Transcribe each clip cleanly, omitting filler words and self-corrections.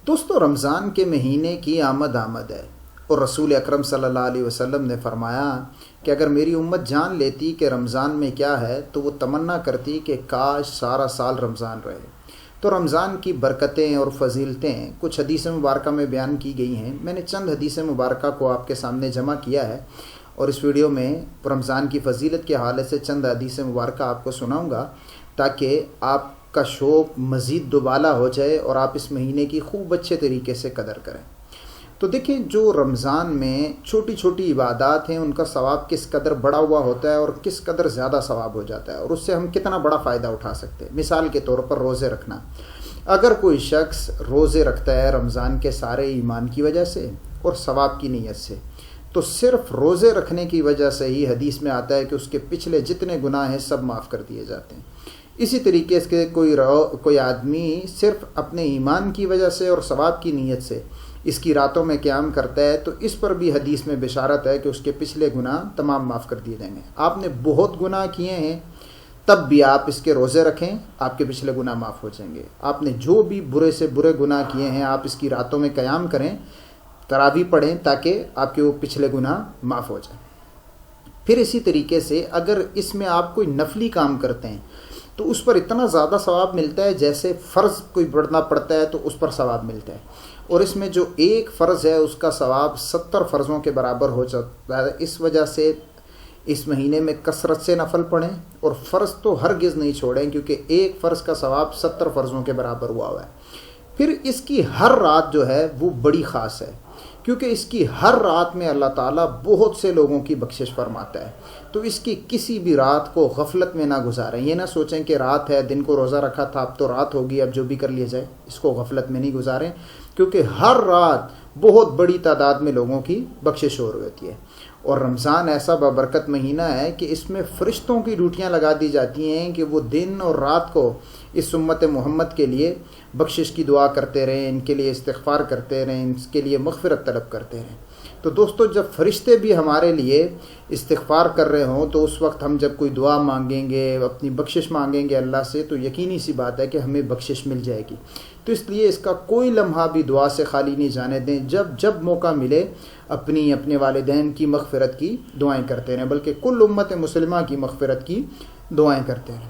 دوستو، رمضان کے مہینے کی آمد ہے اور رسول اکرم صلی اللہ علیہ وسلم نے فرمایا کہ اگر میری امت جان لیتی کہ رمضان میں کیا ہے تو وہ تمنا کرتی کہ کاش سارا سال رمضان رہے۔ تو رمضان کی برکتیں اور فضیلتیں کچھ حدیث مبارکہ میں بیان کی گئی ہیں۔ میں نے چند حدیث مبارکہ کو آپ کے سامنے جمع کیا ہے اور اس ویڈیو میں رمضان کی فضیلت کے حوالے سے چند حدیث مبارکہ آپ کو سناؤں گا تاکہ آپ کا شوق مزید دوبالا ہو جائے اور آپ اس مہینے کی خوب اچھے طریقے سے قدر کریں۔ تو دیکھیں، جو رمضان میں چھوٹی چھوٹی عبادات ہیں ان کا ثواب کس قدر بڑا ہوا ہوتا ہے اور کس قدر زیادہ ثواب ہو جاتا ہے اور اس سے ہم کتنا بڑا فائدہ اٹھا سکتے ہیں۔ مثال کے طور پر روزے رکھنا۔ اگر کوئی شخص روزے رکھتا ہے رمضان کے سارے ایمان کی وجہ سے اور ثواب کی نیت سے، تو صرف روزے رکھنے کی وجہ سے ہی حدیث میں آتا ہے کہ اس کے پچھلے جتنے گناہ ہیں سب معاف کر دیے جاتے ہیں۔ اسی طریقے سے کوئی آدمی صرف اپنے ایمان کی وجہ سے اور ثواب کی نیت سے اس کی راتوں میں قیام کرتا ہے تو اس پر بھی حدیث میں بشارت ہے کہ اس کے پچھلے گناہ تمام معاف کر دیے جائیں گے۔ آپ نے بہت گناہ کیے ہیں تب بھی آپ اس کے روزے رکھیں، آپ کے پچھلے گناہ معاف ہو جائیں گے۔ آپ نے جو بھی برے سے برے گناہ کیے ہیں آپ اس کی راتوں میں قیام کریں، تراویح پڑھیں تاکہ آپ کے وہ پچھلے گناہ معاف ہو جائیں۔ پھر اسی طریقے سے اگر اس میں آپ کوئی نفلی کام کرتے ہیں تو اس پر اتنا زیادہ ثواب ملتا ہے جیسے فرض کوئی پڑھنا پڑتا ہے تو اس پر ثواب ملتا ہے، اور اس میں جو ایک فرض ہے اس کا ثواب 70 فرضوں کے برابر ہو جاتا ہے۔ اس وجہ سے اس مہینے میں کثرت سے نفل پڑھیں اور فرض تو ہرگز نہیں چھوڑیں، کیونکہ ایک فرض کا ثواب 70 فرضوں کے برابر ہوا ہے۔ پھر اس کی ہر رات جو ہے وہ بڑی خاص ہے، کیونکہ اس کی ہر رات میں اللہ تعالیٰ بہت سے لوگوں کی بخشش فرماتا ہے۔ تو اس کی کسی بھی رات کو غفلت میں نہ گزاریں۔ یہ نہ سوچیں کہ رات ہے، دن کو روزہ رکھا تھا، اب تو رات ہوگی، اب جو بھی کر لیا جائے، اس کو غفلت میں نہیں گزاریں، کیونکہ ہر رات بہت بڑی تعداد میں لوگوں کی بخشش ہو رہی ہوتی ہے۔ اور رمضان ایسا بابرکت مہینہ ہے کہ اس میں فرشتوں کی ڈیوٹیاں لگا دی جاتی ہیں کہ وہ دن اور رات کو اس امت محمد کے لیے بخشش کی دعا کرتے رہیں، ان کے لیے استغفار کرتے رہیں، ان کے لیے مغفرت طلب کرتے رہیں۔ تو دوستو، جب فرشتے بھی ہمارے لیے استغفار کر رہے ہوں تو اس وقت ہم جب کوئی دعا مانگیں گے، اپنی بخشش مانگیں گے اللہ سے، تو یقینی سی بات ہے کہ ہمیں بخشش مل جائے گی۔ تو اس لیے اس کا کوئی لمحہ بھی دعا سے خالی نہیں جانے دیں۔ جب موقع ملے اپنے والدین کی مغفرت کی دعائیں کرتے رہیں، بلکہ کل امت مسلمہ کی مغفرت کی دعائیں کرتے رہیں۔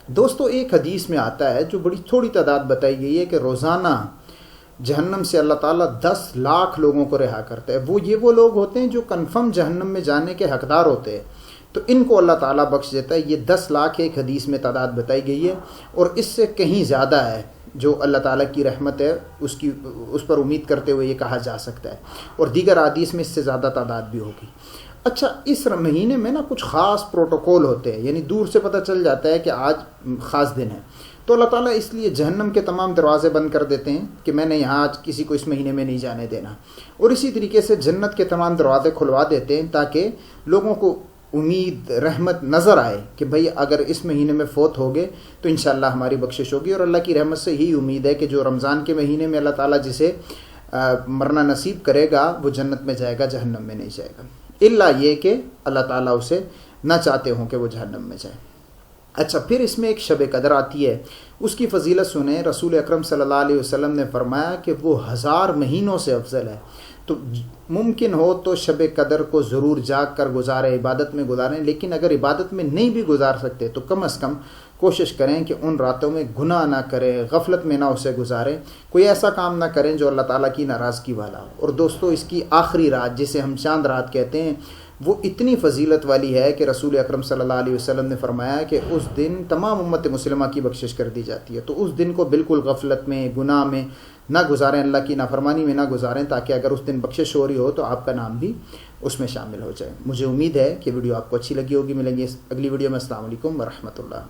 دوستو، ایک حدیث میں آتا ہے جو بڑی تھوڑی تعداد بتائی گئی ہے کہ روزانہ جہنم سے اللہ تعالیٰ 10 لاکھ لوگوں کو رہا کرتا ہے۔ وہ لوگ ہوتے ہیں جو کنفرم جہنم میں جانے کے حقدار ہوتے ہیں، تو ان کو اللہ تعالیٰ بخش دیتا ہے۔ یہ 10 لاکھ ایک حدیث میں تعداد بتائی گئی ہے، اور اس سے کہیں زیادہ ہے جو اللہ تعالیٰ کی رحمت ہے اس پر امید کرتے ہوئے یہ کہا جا سکتا ہے، اور دیگر حدیث میں اس سے زیادہ تعداد بھی ہوگی۔ اچھا، اس مہینے میں نا کچھ خاص پروٹوکول ہوتے ہیں، یعنی دور سے پتہ چل جاتا ہے کہ آج خاص دن ہے، تو اللہ تعالیٰ اس لیے جہنم کے تمام دروازے بند کر دیتے ہیں کہ میں نے یہاں آج کسی کو اس مہینے میں نہیں جانے دینا، اور اسی طریقے سے جنت کے تمام دروازے کھلوا دیتے ہیں تاکہ لوگوں کو امید رحمت نظر آئے کہ بھئی اگر اس مہینے میں فوت ہوگے تو انشاءاللہ ہماری بخشش ہوگی۔ اور اللہ کی رحمت سے یہی امید ہے کہ جو رمضان کے مہینے میں اللہ تعالیٰ جسے مرنا نصیب کرے گا وہ جنت میں جائے گا، جہنم میں نہیں جائے گا، الا یہ کہ اللہ تعالیٰ اسے نہ چاہتے ہوں کہ وہ جہنم میں جائے۔ اچھا، پھر اس میں ایک شب قدر آتی ہے، اس کی فضیلت سنیں۔ رسول اکرم صلی اللہ علیہ وسلم نے فرمایا کہ وہ 1000 مہینوں سے افضل ہے۔ تو ممکن ہو تو شب قدر کو ضرور جاگ کر گزاریں، عبادت میں گزاریں، لیکن اگر عبادت میں نہیں بھی گزار سکتے تو کم از کم کوشش کریں کہ ان راتوں میں گناہ نہ کریں، غفلت میں نہ اسے گزاریں، کوئی ایسا کام نہ کریں جو اللہ تعالیٰ کی ناراضگی والا ہو۔ اور دوستو، اس کی آخری رات جسے ہم چاند رات کہتے ہیں وہ اتنی فضیلت والی ہے کہ رسول اکرم صلی اللہ علیہ وسلم نے فرمایا کہ اس دن تمام امت مسلمہ کی بخشش کر دی جاتی ہے۔ تو اس دن کو بالکل غفلت میں، گناہ میں نہ گزاریں، اللہ کی نافرمانی میں نہ گزاریں، تاکہ اگر اس دن بخشش ہو رہی ہو تو آپ کا نام بھی اس میں شامل ہو جائے۔ مجھے امید ہے کہ ویڈیو آپ کو اچھی لگی ہوگی۔ ملیں گے اگلی ویڈیو میں۔ السلام علیکم ورحمۃ اللہ۔